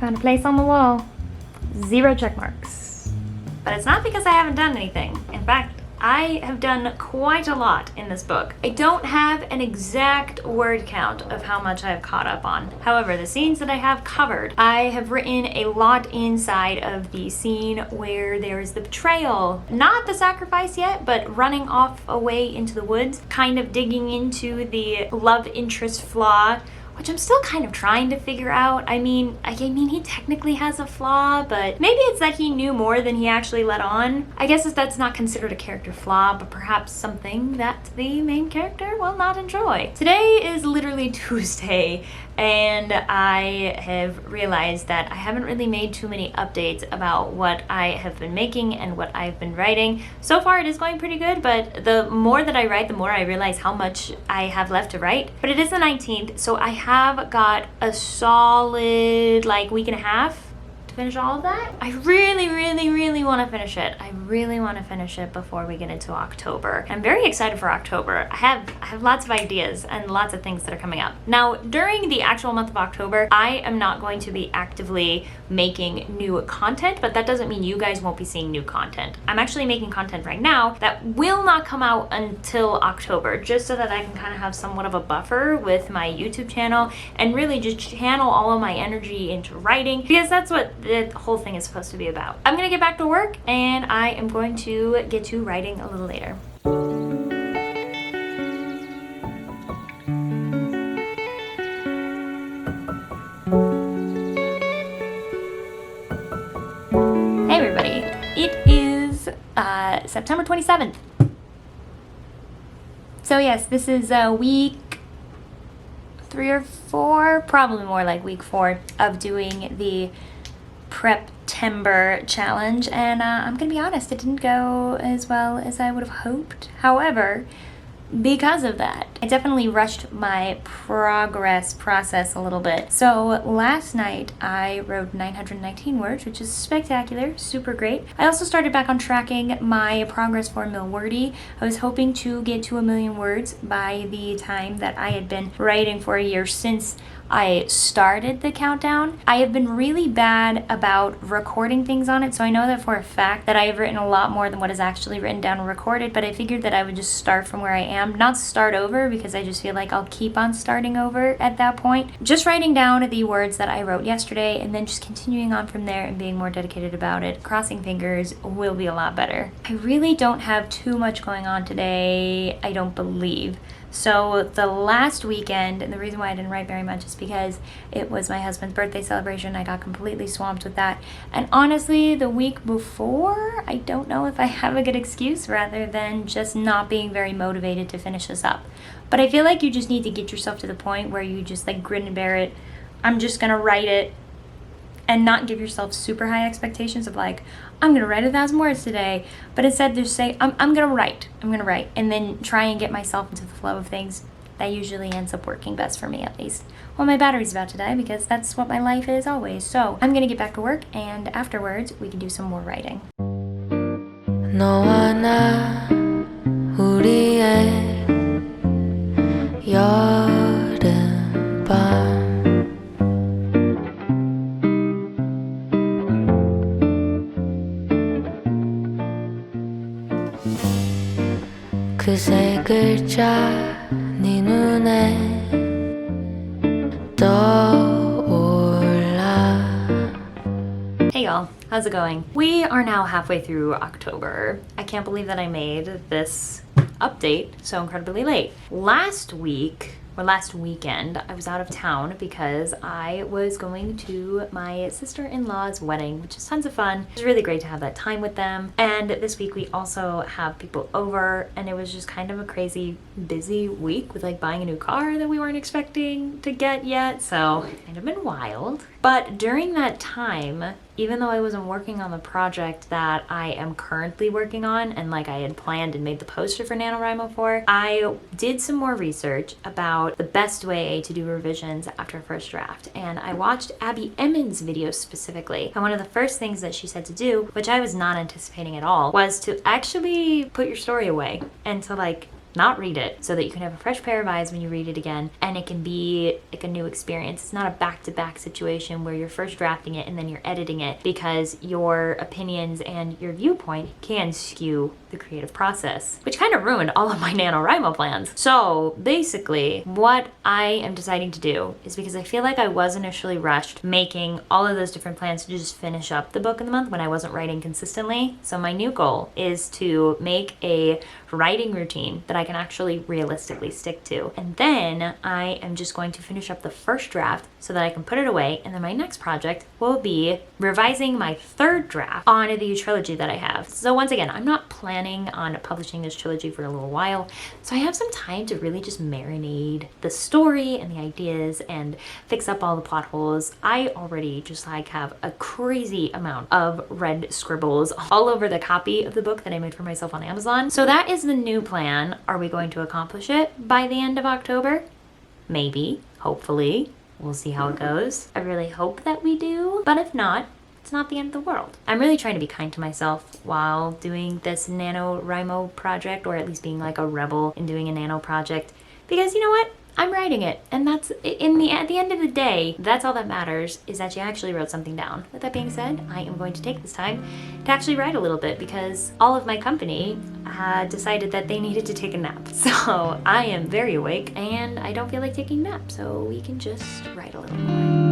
Found a place on the wall. 0 check marks. But it's not because I haven't done anything. In fact, I have done quite a lot in this book. I don't have an exact word count of how much I have caught up on. However, the scenes that I have covered, I have written a lot inside of the scene where there is the betrayal. Not the sacrifice yet, but running off away into the woods, kind of digging into the love interest flaw, which I'm still kind of trying to figure out. I mean, he technically has a flaw, but maybe it's that he knew more than he actually let on. I guess that's not considered a character flaw, but perhaps something that the main character will not enjoy. Today is literally Tuesday, and I have realized that I haven't really made too many updates about what I have been making and what I've been writing. So far it is going pretty good, but the more that I write, the more I realize how much I have left to write. But it is the 19th, so I have got a solid week and a half to finish all of that. I really want to finish it. I really want to finish it before we get into October. I'm very excited for October. I have lots of ideas and lots of things that are coming up. Now, during the actual month of October, I am not going to be actively making new content, but that doesn't mean you guys won't be seeing new content. I'm actually making content right now that will not come out until October, just so that I can kind of have somewhat of a buffer with my YouTube channel and really just channel all of my energy into writing, because that's what the whole thing is supposed to be about. I'm gonna get back to work, and I am going to get to writing a little later. Hey everybody, it is September 27th. So yes, this is week 3 or 4, probably more like week 4 of doing the Prep-tember challenge, and I'm gonna be honest, it didn't go as well as I would have hoped. However, because of that, I definitely rushed my progress process a little bit. So last night I wrote 919 words, which is spectacular, super great. I also started back on tracking my progress for Millwordy. I was hoping to get to 1,000,000 words by the time that I had been writing for a year since I started the countdown. I have been really bad about recording things on it, so I know that for a fact that I have written a lot more than what is actually written down and recorded, but I figured that I would just start from where I am, not start over, because I just feel like I'll keep on starting over at that point. Just writing down the words that I wrote yesterday and then just continuing on from there and being more dedicated about it. Crossing fingers will be a lot better. I really don't have too much going on today, I don't believe. So the last weekend, and the reason why I didn't write very much is because it was my husband's birthday celebration. I got completely swamped with that. And honestly, the week before, I don't know if I have a good excuse rather than just not being very motivated to finish this up. But I feel like you just need to get yourself to the point where you just grin and bear it. I'm just gonna write it, and not give yourself super high expectations of I'm gonna write 1,000 words today, but instead just say, I'm gonna write, and then try and get myself into the flow of things. That usually ends up working best for me, at least. Well, my battery's about to die because that's what my life is always. So I'm gonna get back to work, and afterwards we can do some more writing. 너와 나 우리의 여름밤 그 세 글자 네 눈에 떠올라. Hey y'all, how's it going? We are now halfway through October. I can't believe that I made this update so incredibly late. Last weekend, I was out of town because I was going to my sister-in-law's wedding, which is tons of fun. It was really great to have that time with them. And this week we also have people over, and it was just kind of a crazy busy week with buying a new car that we weren't expecting to get yet. So it's kind of been wild. But during that time, even though I wasn't working on the project that I am currently working on, and I had planned and made the poster for NaNoWriMo for, I did some more research about the best way to do revisions after a first draft. And I watched Abby Emmons' video specifically. And one of the first things that she said to do, which I was not anticipating at all, was to actually put your story away and to not read it, so that you can have a fresh pair of eyes when you read it again, and it can be like a new experience. It's not a back-to-back situation where you're first drafting it and then you're editing it, because your opinions and your viewpoint can skew the creative process, which kind of ruined all of my NaNoWriMo plans. So basically, what I am deciding to do is, because I feel like I was initially rushed making all of those different plans to just finish up the book in the month when I wasn't writing consistently. So my new goal is to make a writing routine that I can actually realistically stick to. And then I am just going to finish up the first draft so that I can put it away. And then my next project will be revising my third draft on the trilogy that I have. So once again, I'm not planning on publishing this trilogy for a little while. So I have some time to really just marinate the story and the ideas and fix up all the plot holes. I already just like have a crazy amount of red scribbles all over the copy of the book that I made for myself on Amazon. So that is the new plan. Are we going to accomplish it by the end of October? Maybe, hopefully. We'll see how it goes. I really hope that we do, but if not, it's not the end of the world. I'm really trying to be kind to myself while doing this NaNoWriMo project, or at least being like a rebel in doing a nano project, because you know what? I'm writing it, and that's at the end of the day, that's all that matters, is that you actually wrote something down. With that being said, I am going to take this time to actually write a little bit, because all of my company had decided that they needed to take a nap. So I am very awake and I don't feel like taking a nap, so we can just write a little more.